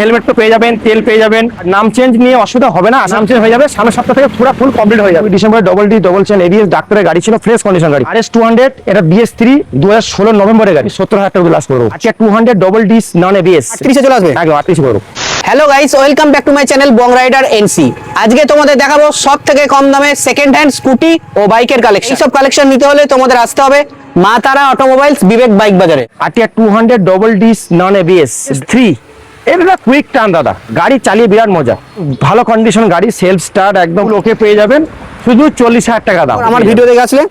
Helmet তো পেয়ে যাবেন, তেল পেয়ে যাবেন। নাম চেঞ্জ নিয়ে অসুবিধা হবে না, নাম চেঞ্জ হয়ে যাবে সামনের সপ্তাহ থেকে, পুরো ফুল কমপ্লিট হয়ে যাবে। ডিসেম্বরে double D double chain ABS ডাক্তারের গাড়ি ছিল, ফ্রেশ কন্ডিশন গাড়ি। RS 200 এটা BS3 2016 নভেম্বরের গাড়ি, 70,000 টাকা লাস্ট করবো। আচ্ছা 200 ডবল ডি নন এবিএস 38 চলে আসবে একদম 38 করবো। Hello guys, welcome back to my channel Bong Rider NC. আজকে তোমাদের দেখাবো সব থেকে কম দামে সেকেন্ড হ্যান্ড স্কুটি ও বাইকের কালেকশন। এইসব কালেকশন নিতে হলে তোমাদের আসতে হবে মা তারা অটোমোবাইলস, বিবেক বাইক বাজারে। আটিয়া 200 ডবল ডি নন এবিএস 3 এটা কুইক টার্ন দাদা, গাড়ি চালিয়ে বিরাট মজা, ভালো কন্ডিশন গাড়ি, সেলফ স্টার্ট একদম ওকে পেয়ে যাবেন, শুধু 40,000 টাকা দাম। আমার ভিডিও দেখে আসলে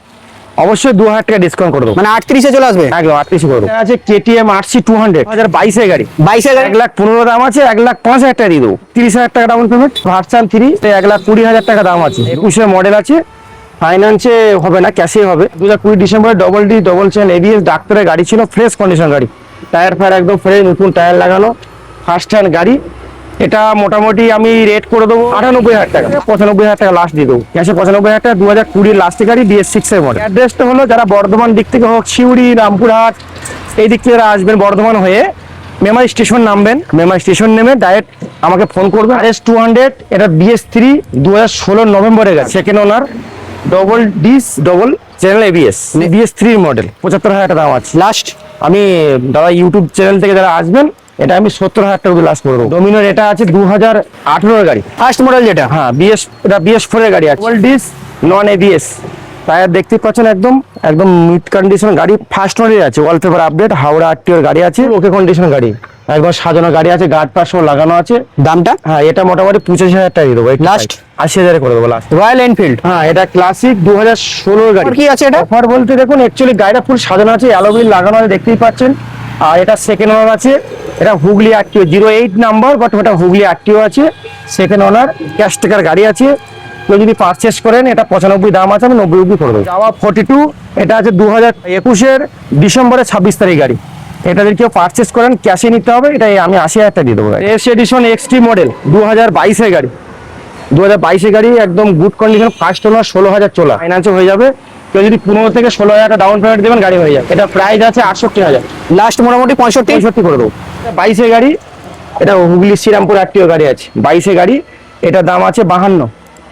অবশ্যই 2,000 টাকা ডিসকাউন্ট করে দেবো, মানে 38 চলে আসবে একদম 38 করবো। আছে KTM RC 200 2022 এর গাড়ি, 22 1,15,000 দাম আছে, 1,05,000 টাকা দিয়ে দেবো। 30,000 টাকা ডাউন পেমেন্ট। ভার্সন 3 1,20,000 টাকা দাম আছে, 21 মডেল আছে, ফাইন্যান্সে হবে না, ক্যাশে হবে। 2020 ডিসেম্বরে double D double chain ABS ডাক্তারের গাড়ি ছিল, ফ্রেশ কন্ডিশন গাড়ি, টায়ার ফায়ার একদম ফ্রেশ, নতুন টায়ার লাগানো, ফার্স্ট হ্যান্ড গাড়ি। এটা মোটামুটি আমি রেট করে দেবো 98,000 টাকা, 95,000 টাকা লাস্ট দিয়ে দেবো ক্যাশে। 95,000 টাকা 2020 লাস্টের গাড়ি, BS6 এর মডেল। অ্যাড্রেসটা হলো যারা বর্ধমান দিক থেকে হোক, শিউড়ি, রামপুরহাট এই দিক থেকে আসবেন, বর্ধমান হয়ে মেমারি স্টেশন নামবেন, মেমারি স্টেশন নেমে ডাইরেক্ট আমাকে ফোন করবেন। RS 200 এটা BS3 2016 নভেম্বরে গেছে, সেকেন্ড ওনার, double disc double channel ABS, BS3 model, 75,000 টাকা দাম আছে লাস্ট। আমি দাদা ইউটিউব চ্যানেল থেকে যারা আসবেন, এটা আমি 70,000 টাকা লাস্ট করে দেবো। ডোমিনোর এটা আছে 2018 এর গাড়ি, ফার্স্ট মডেল যেটা, হ্যাঁ এটা BS4 এর গাড়ি আছে, double disc non ABS, tyre দেখতে পাচ্ছেন একদম একদম মিড কন্ডিশন গাড়ি, ফার্স্ট মডেল আছে, ওয়ালপেপার আপডেট, হাওড়া RTO এর গাড়ি আছে, ওকে কন্ডিশন গাড়ি, একদম সাজানো গাড়ি আছে, গার্ড পাস সব লাগানো আছে। দামটা হ্যাঁ এটা মোটামুটি 25,000 টাকা দিয়ে দেবো লাস্ট, 80,000 করে দেবো লাস্ট। রয়্যাল এনফিল্ড, হ্যাঁ এটা ক্লাসিক 2016 গাড়ি। কি আছে এটা অফার বলতে দেখুন, অ্যাকচুয়ালি গাড়িটা ফুল সাজানো আছে, অ্যালোবিল লাগানো আছে, দেখতেই পাচ্ছেন। আর এটা সেকেন্ড ওনার আছে, এটা হুগলি RTO 08 নাম্বার, বাট ওটা হুগলি RTO আছে, সেকেন্ড ওনার, ক্যাশ টাকার গাড়ি আছে। কেউ যদি পারচেস করেন, এটা 95 দাম আছে, আমি 90 করে দেবো। যাওয়া 42 এটা আছে 2021 ডিসেম্বরের 26 তারিখ গাড়ি। এটা যদি কেউ পারচেস করেন, ক্যাশে নিতে হবে, এটা আমি 80,000 টাকা দিয়ে দেবো। এস এডিশন XT মডেল 2022 এর গাড়ি, 2022 এর গাড়ি, একদম গুড কন্ডিশন, ফার্স্ট ওনার, 16,000 চলা, ফাইন্যান্সে হয়ে যাবে। কেউ যদি 15 থেকে 16,000 টাকা ডাউন পেমেন্ট দেবেন, গাড়ি হয়ে যাবে। এটা প্রাইস আছে 68,000, লাস্ট মোটামুটি 65 করে দেবো। 22 এর গাড়ি, এটা হুগলি শ্রীরামপুর RTO গাড়ি আছে, 22 এর গাড়ি, এটা দাম আছে 52,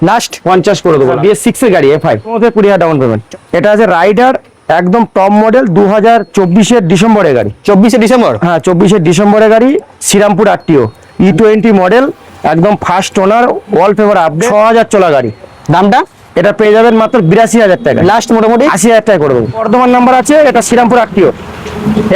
লাস্ট 50 করে দেবো। BS6 এর গাড়ি, FI 20,000 ডাউন পেমেন্ট। এটা আছে রাইডার, একদম টপ মডেল, 2024 ডিসেম্বরের গাড়ি, 24 ডিসেম্বর, হ্যাঁ 24 ডিসেম্বরের গাড়ি, শ্রীরামপুর RTO E20 মডেল, একদম ফার্স্ট ওনার, ওয়ালপেপার আপডেট, 6,000 চলা গাড়ি। দামটা এটা পেয়ে যাবেন মাত্র 82,000 টাকা, লাস্ট মোটামুটি 80,000 টাকা করে দেবো। বর্ধমান নাম্বার আছে, এটা শ্রীরামপুর RTO,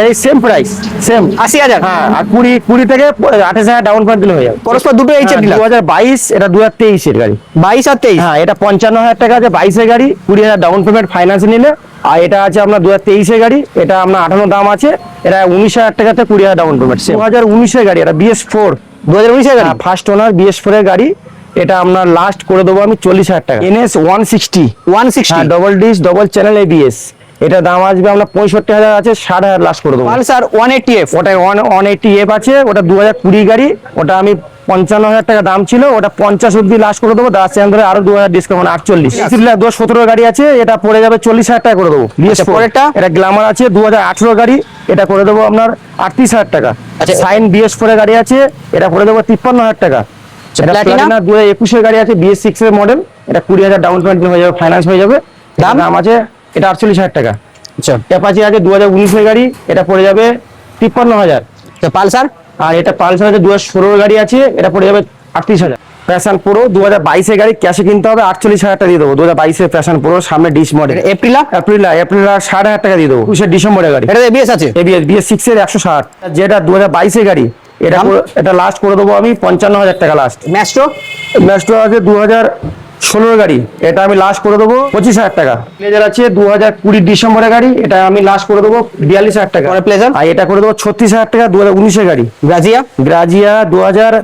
এই সেম প্রাইস, সেম 80,000। হ্যাঁ, আর 20 থেকে 28,000 ডাউন পেমেন্ট দিলে হয়ে যাবে। পরস্পর দুটো এইচ এর দিলাম, 2022, এটা 2023 এর গাড়ি, 22 আর 23। হ্যাঁ এটা 55,000 টাকা আছে, 22 এর গাড়ি, 20,000 ডাউন পেমেন্ট ফাইন্যান্স নিলে। আর এটা আছে আপনার 2023 এর গাড়ি, এটা আপনার 58 দাম আছে, এটা 19,000 টাকাতে 20,000 ডাউন পেমেন্ট। 2019 এর গাড়ি, এটা BS4 2019 এর গাড়ি, ফার্স্ট ওনার, BS4 এর গাড়ি, এটা আপনার লাস্ট করে দেবো আমি 40,000 টাকা। NS 160 double disc double channel ABS, এটা দাম আসবে আপনার 65,000 আছে, 60,000 লাস্ট করে দেবো। পালসার 180F, ওটা 180F আছে, ওটা 2020 গাড়ি, ওটা আমি 55,000 টাকা দাম ছিল, ওটা 50 অব্দি লাস্ট করে দেবো, তার সঙ্গে আরো 2,000 ডিসকাউন্ট, 48। 2017 গাড়ি আছে, এটা পড়ে যাবে 40,000 টাকা করে দেবো। পরেরটা এটা গ্ল্যামার আছে 2018 গাড়ি, এটা করে দেবো আপনার 38,000 টাকা। আচ্ছা সাইন BS4 এর গাড়ি আছে, এটা করে দেবো 53,000 টাকা। এটা প্লাটিনা 2021 এর গাড়ি আছে, BS6 এর মডেল, এটা 20,000 ডাউন পেমেন্ট হয়ে যাবে, ফাইন্যান্স হয়ে যাবে, দাম আছে এটা 48,000 টাকা। আচ্ছা অ্যাপাচি আছে 2019 এর গাড়ি, এটা পড়ে যাবে 53,000। পালসার, আর এটা পালসার আছে 2016 এর গাড়ি আছে, এটা পড়ে যাবে 38,000। প্যাশন প্রো 2022 এর গাড়ি, ক্যাশে কিনতে হবে, 48,000 টাকা দিয়ে দেবো। 2022 এর প্যাশন প্রো, সামনে ডিস মডেল। এপ্রিল 60,000 টাকা দিয়ে দেবো। 21 ডিসেম্বরের গাড়ি, এটা ABS আছে, BS6 এর 160, যেটা 2022 এর গাড়ি, এটা লাস্ট করে দেবো আমি 55,000 টাকা লাস্ট। ম্যাস্ট্রো আছে 2016 গাড়ি, এটা আমি লাস্ট করে দেবো 25,000 টাকা। প্লেজার আছে 2020 ডিসেম্বরের গাড়ি, এটা আমি লাস্ট করে দেবো 42,000 টাকা। প্লেজার, আর এটা করে দেবো 36,000 টাকা। 2019 এর গাড়ি, গ্রাজিয়া 2000,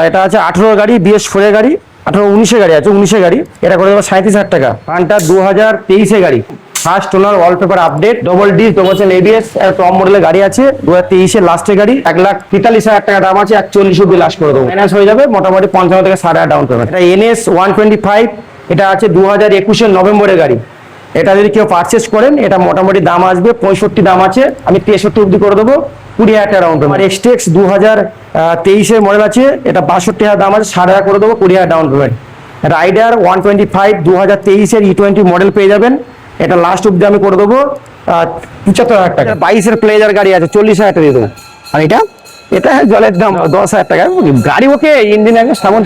এটা আছে 18 গাড়ি, BS4 এর গাড়ি, 19 গাড়ি আছে, 19 গাড়ি, এটা করে দেবো 37,000 টাকা। ফান্টা 2023 এর গাড়ি, first owner, wallpaper update, double disc double chain ABS, top মডেলের গাড়ি আছে, 2023 এর লাস্টের গাড়ি, 1,43,000 টাকা দাম আছে, 41 অব্দি লাস্ট করে দেবো, ফাইন্যান্স হয়ে যাবে মোটামুটি 55 থেকে 60,000 ডাউন পেমেন্ট। এটা NS 125, এটা আছে 2021 এর নভেম্বরের গাড়ি, এটা যদি কেউ পারচেস করেন, এটা মোটামুটি দাম আসবে 65 দাম আছে, আমি 63 অব্দি করে দেবো, 20,000 টাকা ডাউন পেমেন্ট। XTX 23-এর মডেল আছে, এটা 62,000 দাম আছে, 60,000 করে দেবো, 20,000 ডাউন পেমেন্ট। রাইডার 125 2023-এর E20 মডেল পেয়ে যাবেন, এটা লাস্ট অব্দি আমি করে দেবো 75,000 টাকা। 22-এর প্লেজার গাড়ি আছে, 40,000 টাকা দিয়ে দেবো। আর এটা এটা জলের দাম 10,000 টাকা, গাড়ি ওকে, ইঞ্জিন একদম সামন